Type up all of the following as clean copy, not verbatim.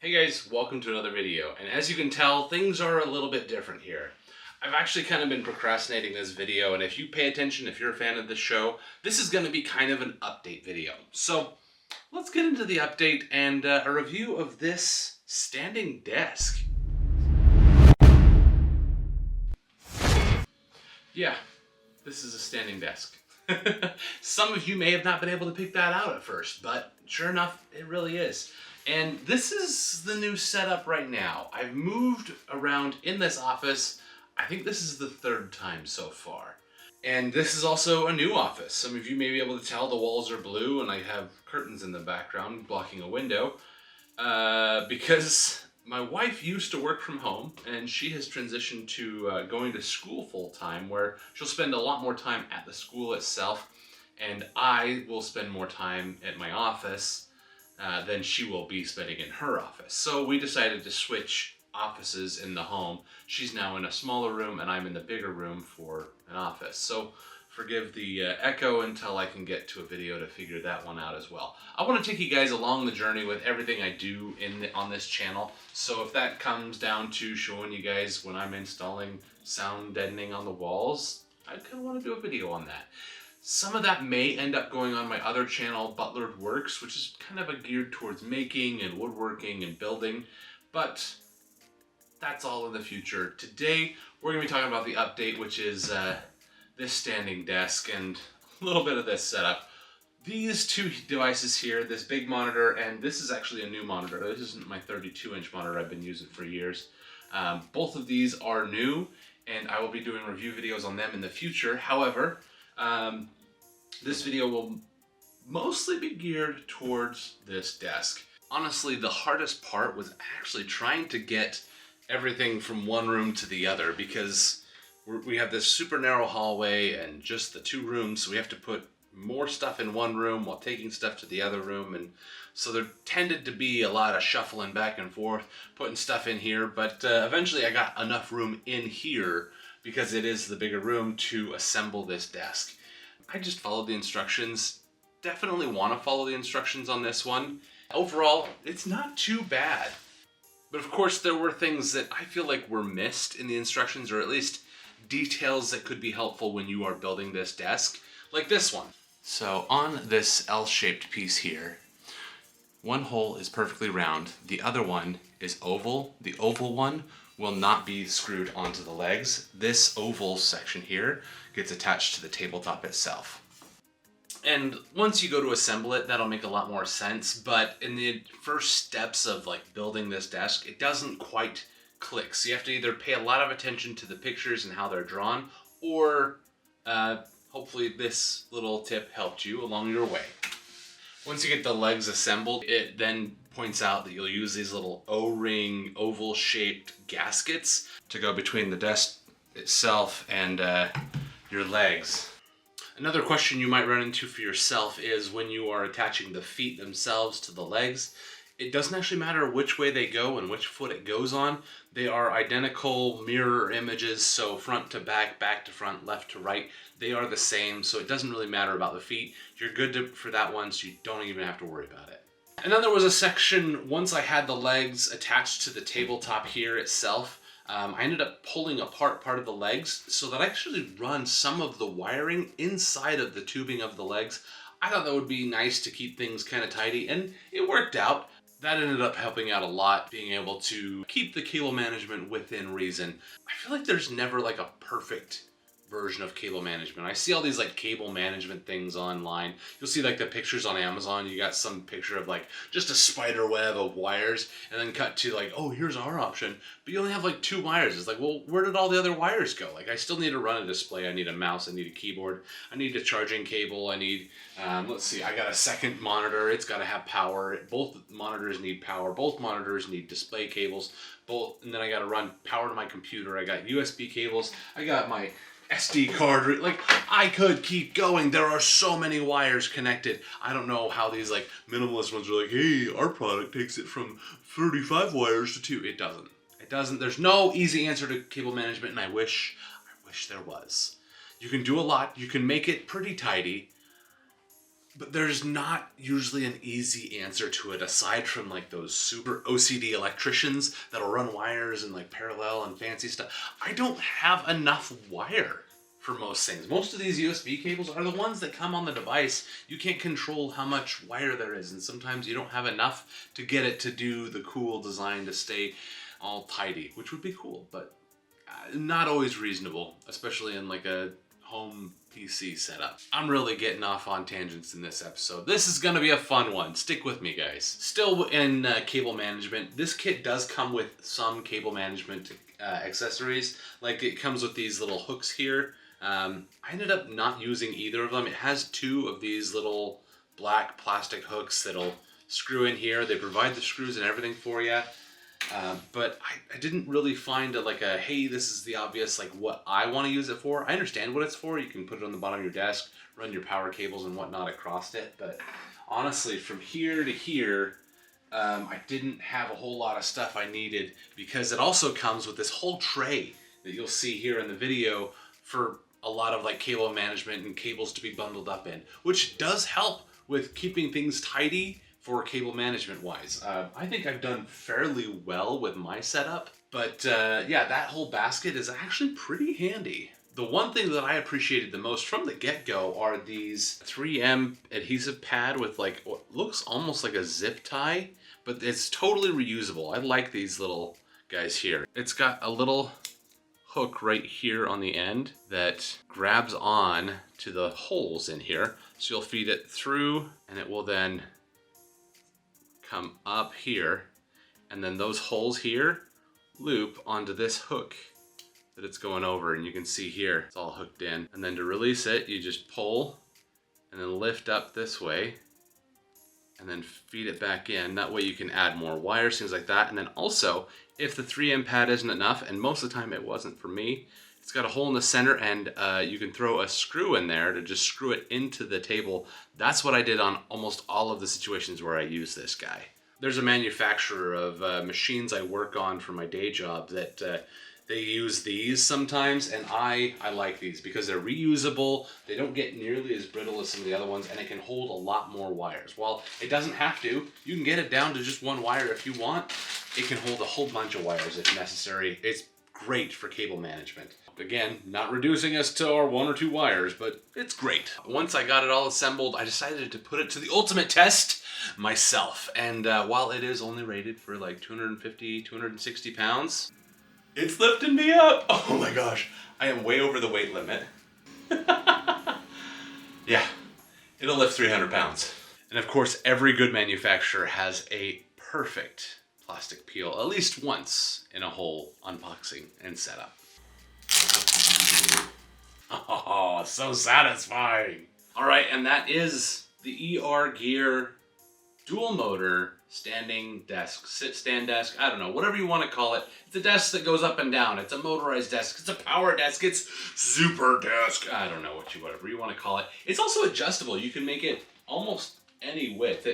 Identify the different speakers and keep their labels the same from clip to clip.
Speaker 1: Hey guys, welcome to another video, and as you can tell, things are a little bit different here. I've actually kind of been procrastinating this video, and if you pay attention, if you're a fan of the show, this is going to be kind of an update video. So let's get into the update and a review of this standing desk. Yeah, this is a standing desk. Some of you may have not been able to pick that out at first, but sure enough, it really is. And this is the new setup right now. I've moved around in this office. I think this is the third time so far. And this is also a new office. Some of you may be able to tell the walls are blue and I have curtains in the background blocking a window because my wife used to work from home and she has transitioned to going to school full time, where she'll spend a lot more time at the school itself and I will spend more time at my office than she will be spending in her office. So we decided to switch offices in the home. She's now in a smaller room and I'm in the bigger room for an office. So forgive the echo until I can get to a video to figure that one out as well. I want to take you guys along the journey with everything I do on this channel. So if that comes down to showing you guys when I'm installing sound deadening on the walls, I kind of want to do a video on that. Some of that may end up going on my other channel, Butler Works, which is kind of geared towards making and woodworking and building, but that's all in the future. Today, we're going to be talking about the update, which is this standing desk and a little bit of this setup. These two devices here, this big monitor, and this is actually a new monitor. This isn't my 32-inch monitor I've been using for years. Both of these are new, and I will be doing review videos on them in the future. However, this video will mostly be geared towards this desk. Honestly, the hardest part was actually trying to get everything from one room to the other, because we have this super narrow hallway and just the two rooms, so we have to put more stuff in one room while taking stuff to the other room, and so there tended to be a lot of shuffling back and forth, putting stuff in here, but eventually I got enough room in here, because it is the bigger room, to assemble this desk. I just followed the instructions. Definitely want to follow the instructions on this one. Overall, it's not too bad. But of course, there were things that I feel like were missed in the instructions, or at least details that could be helpful when you are building this desk, like this one. So on this L-shaped piece here, one hole is perfectly round, the other one is oval. The oval one will not be screwed onto the legs. This oval section here gets attached to the tabletop itself. And once you go to assemble it, that'll make a lot more sense, but in the first steps of like building this desk, it doesn't quite click. So you have to either pay a lot of attention to the pictures and how they're drawn, or hopefully this little tip helped you along your way. Once you get the legs assembled, it then points out that you'll use these little O-ring, oval-shaped gaskets to go between the desk itself and your legs. Another question you might run into for yourself is when you are attaching the feet themselves to the legs, it doesn't actually matter which way they go and which foot it goes on. They are identical mirror images, so front to back, back to front, left to right. They are the same, so it doesn't really matter about the feet. You're good for that one, so you don't even have to worry about it. And then there was a section, once I had the legs attached to the tabletop here itself, I ended up pulling apart part of the legs so that I actually run some of the wiring inside of the tubing of the legs. I thought that would be nice to keep things kind of tidy, and it worked out. That ended up helping out a lot, being able to keep the cable management within reason. I feel like there's never like a perfect version of cable management. I see all these like cable management things online. You'll see like the pictures on Amazon. You got some picture of like just a spider web of wires, and then cut to like, oh, here's our option, but you only have like 2 wires. It's like, well, where did all the other wires go? Like, I still need to run a display. I need a mouse. I need a keyboard. I need a charging cable. I need, let's see, I got a second monitor. It's got to have power. Both monitors need power. Both monitors need display cables. And then I got to run power to my computer. I got USB cables. I got my SD card, like, I could keep going. There are so many wires connected. I don't know how these like minimalist ones are like, hey, our product takes it from 35 wires to 2. It doesn't. There's no easy answer to cable management, and I wish there was. You can do a lot. You can make it pretty tidy, But there's not usually an easy answer to it aside from like those super OCD electricians that'll run wires and like parallel and fancy stuff. I don't have enough wire for most things. Most of these USB cables are the ones that come on the device. You can't control how much wire there is, and sometimes you don't have enough to get it to do the cool design to stay all tidy, which would be cool, but not always reasonable, especially in like a home PC setup. I'm really getting off on tangents in this episode. This is gonna be a fun one. Stick with me, guys. Still in cable management, this kit does come with some cable management accessories. Like it comes with these little hooks here. I ended up not using either of them. It has two of these little black plastic hooks that'll screw in here. They provide the screws and everything for you. But I didn't really find hey, this is the obvious, like what I want to use it for. I understand what it's for. You can put it on the bottom of your desk, run your power cables and whatnot across it. But honestly, from here to here, I didn't have a whole lot of stuff I needed, because it also comes with this whole tray that you'll see here in the video for a lot of like cable management and cables to be bundled up in, which does help with keeping things tidy for cable management wise. I think I've done fairly well with my setup, but yeah, that whole basket is actually pretty handy. The one thing that I appreciated the most from the get-go are these 3M adhesive pad with like what looks almost like a zip tie, but it's totally reusable. I like these little guys here. It's got a little hook right here on the end that grabs on to the holes in here. So you'll feed it through and it will then come up here, and then those holes here loop onto this hook that it's going over, and you can see here it's all hooked in. And then to release it, you just pull and then lift up this way and then feed it back in. That way you can add more wires, things like that. And then also, if the 3M pad isn't enough, and most of the time it wasn't for me, it's got a hole in the center, and you can throw a screw in there to just screw it into the table. That's what I did on almost all of the situations where I use this guy. There's a manufacturer of machines I work on for my day job that they use these sometimes, and I like these because they're reusable. They don't get nearly as brittle as some of the other ones, and it can hold a lot more wires. While it doesn't have to, you can get it down to just one wire if you want. It can hold a whole bunch of wires if necessary. It's great for cable management. Again, not reducing us to our 1 or 2 wires, but it's great. Once I got it all assembled, I decided to put it to the ultimate test myself. And while it is only rated for like 250, 260 pounds, it's lifting me up. Oh my gosh, I am way over the weight limit. Yeah, it'll lift 300 pounds. And of course, every good manufacturer has a perfect plastic peel at least once in a whole unboxing and setup. Oh, so satisfying. All right, and that is the ErGear dual motor standing desk, sit stand desk, I don't know, whatever you want to call it. It's a desk that goes up and down. It's a motorized desk. It's a power desk. It's super desk. I don't know whatever you want to call it. It's also adjustable. You can make it almost any width.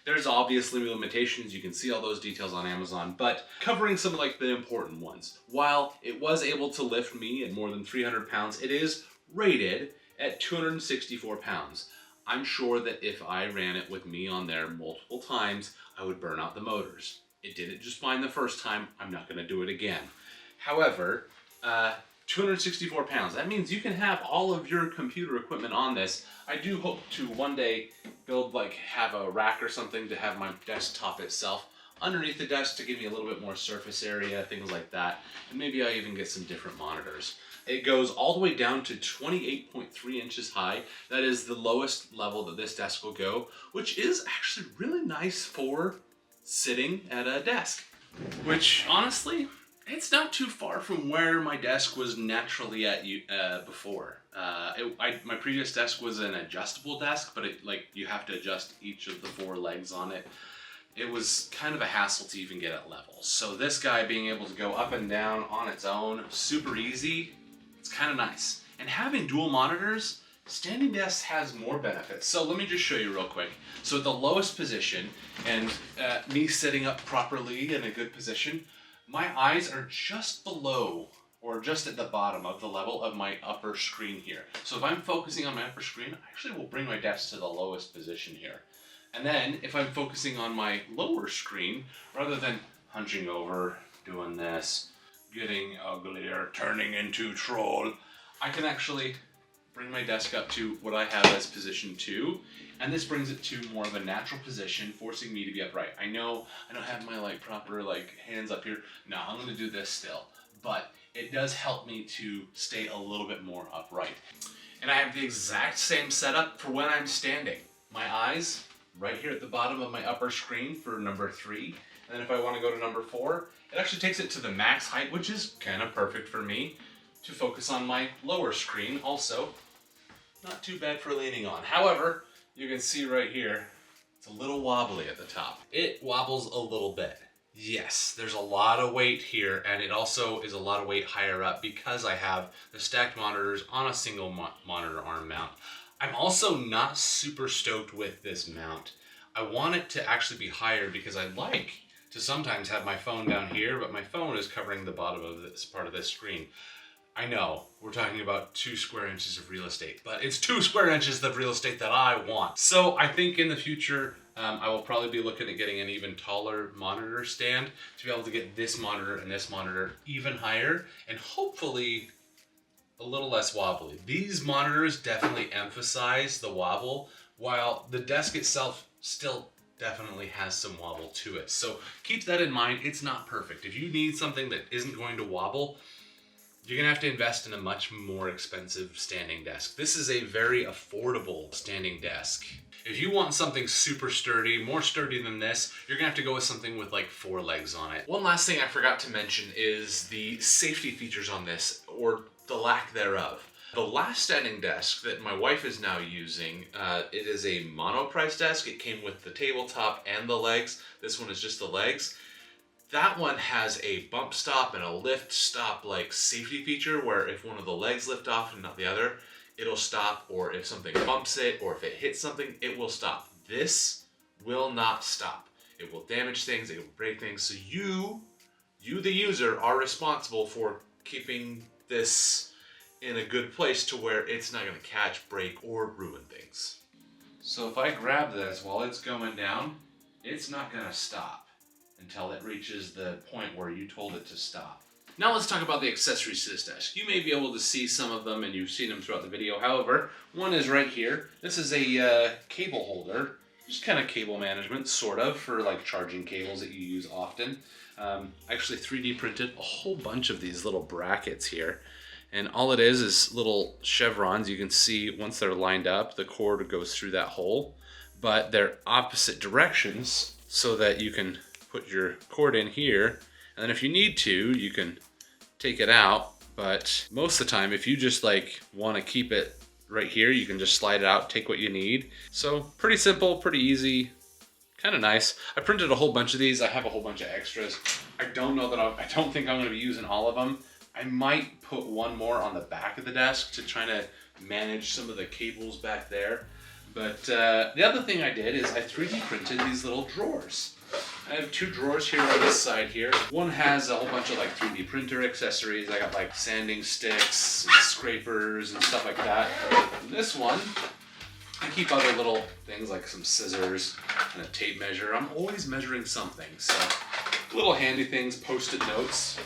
Speaker 1: There's obviously limitations. You can see all those details on Amazon, but covering some of like the important ones. While it was able to lift me at more than 300 pounds, it is rated at 264 pounds. I'm sure that if I ran it with me on there multiple times, I would burn out the motors. It did it just fine the first time. I'm not going to do it again. However, 264 pounds. That means you can have all of your computer equipment on this. I do hope to one day have a rack or something to have my desktop itself underneath the desk to give me a little bit more surface area, things like that. And maybe I'll even get some different monitors. It goes all the way down to 28.3 inches high. That is the lowest level that this desk will go, which is actually really nice for sitting at a desk. Which, honestly, it's not too far from where my desk was naturally at before. My previous desk was an adjustable desk, but you have to adjust each of the 4 legs on it. It was kind of a hassle to even get it level. So this guy being able to go up and down on its own, super easy, it's kind of nice. And having dual monitors, standing desks has more benefits. So let me just show you real quick. So at the lowest position, and me sitting up properly in a good position, my eyes are just below or just at the bottom of the level of my upper screen here. So if I'm focusing on my upper screen, I actually will bring my desk to the lowest position here. And then if I'm focusing on my lower screen, rather than hunching over, doing this, getting uglier, turning into troll, I can actually bring my desk up to what I have as position 2, and this brings it to more of a natural position, forcing me to be upright. I know I don't have my proper hands up here. No, I'm gonna do this still, but it does help me to stay a little bit more upright. And I have the exact same setup for when I'm standing. My eyes right here at the bottom of my upper screen for number 3, and then if I want to go to number 4, it actually takes it to the max height, which is kind of perfect for me to focus on my lower screen also. Not too bad for leaning on. However, you can see right here, it's a little wobbly at the top. It wobbles a little bit. Yes, there's a lot of weight here, and it also is a lot of weight higher up because I have the stacked monitors on a single monitor arm mount. I'm also not super stoked with this mount. I want it to actually be higher because I like to sometimes have my phone down here, but my phone is covering the bottom of this part of this screen. I know, we're talking about 2 square inches of real estate, but it's 2 square inches of real estate that I want. So I think in the future, I will probably be looking at getting an even taller monitor stand to be able to get this monitor and this monitor even higher, and hopefully a little less wobbly. These monitors definitely emphasize the wobble, while the desk itself still definitely has some wobble to it. So keep that in mind. It's not perfect. If you need something that isn't going to wobble, you're gonna have to invest in a much more expensive standing desk. This is a very affordable standing desk. If you want something super sturdy, more sturdy than this, you're gonna have to go with something with 4 legs on it. One last thing I forgot to mention is the safety features on this, or the lack thereof. The last standing desk that my wife is now using, it is a mono-price desk. It came with the tabletop and the legs. This one is just the legs. That one has a bump stop and a lift stop safety feature where if one of the legs lift off and not the other, it'll stop, or if something bumps it or if it hits something, it will stop. This will not stop. It will damage things, it will break things. So you the user, are responsible for keeping this in a good place to where it's not gonna catch, break, or ruin things. So if I grab this while it's going down, it's not gonna stop until it reaches the point where you told it to stop. Now let's talk about the accessories to this desk. You may be able to see some of them and you've seen them throughout the video. However, one is right here. This is a cable holder, just kind of cable management, sort of, for charging cables that you use often. Actually 3D printed a whole bunch of these little brackets here. And all it is little chevrons. You can see once they're lined up, the cord goes through that hole, but they're opposite directions so that you can put your cord in here, and then if you need to, you can take it out. But most of the time, if you just want to keep it right here, you can just slide it out, take what you need. So pretty simple, pretty easy, kind of nice. I printed a whole bunch of these. I have a whole bunch of extras. I don't know that I don't think I'm going to be using all of them. I might put one more on the back of the desk to try to manage some of the cables back there. But the other thing I did is I 3D printed these little drawers. I have 2 drawers here on this side here. One has a whole bunch of 3D printer accessories. I got sanding sticks, and scrapers, and stuff like that. And this one, I keep other little things like some scissors and a tape measure. I'm always measuring something, so little handy things, post-it notes.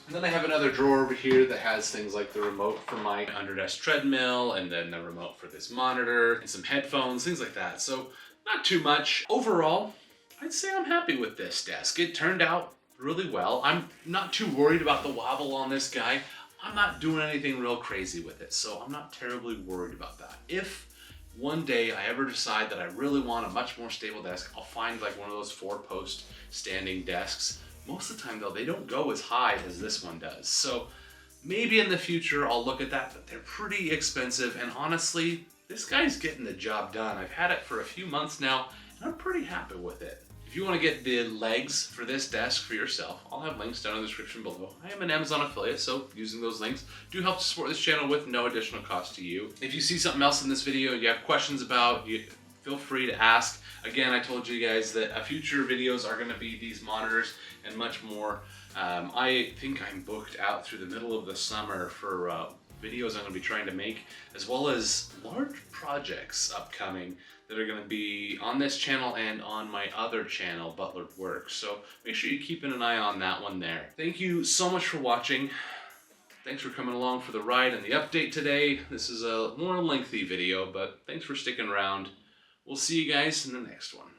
Speaker 1: And then I have another drawer over here that has things like the remote for my underdesk treadmill, and then the remote for this monitor, and some headphones, things like that. So not too much. Overall, I'd say I'm happy with this desk. It turned out really well. I'm not too worried about the wobble on this guy. I'm not doing anything real crazy with it, so I'm not terribly worried about that. If one day I ever decide that I really want a much more stable desk, I'll find one of those 4-post standing desks. Most of the time though, they don't go as high as this one does. So maybe in the future I'll look at that, but they're pretty expensive, and honestly, this guy's getting the job done. I've had it for a few months now, and I'm pretty happy with it. If you want to get the legs for this desk for yourself, I'll have links down in the description below. I am an Amazon affiliate, so using those links do help to support this channel with no additional cost to you. If you see something else in this video you have questions about, feel free to ask. Again, I told you guys that future videos are going to be these monitors and much more. I think I'm booked out through the middle of the summer for videos I'm going to be trying to make, as well as large projects upcoming that are going to be on this channel and on my other channel, Butler Works. So make sure you're keeping an eye on that one there. Thank you so much for watching. Thanks for coming along for the ride and the update today. This is a more lengthy video, but thanks for sticking around. We'll see you guys in the next one.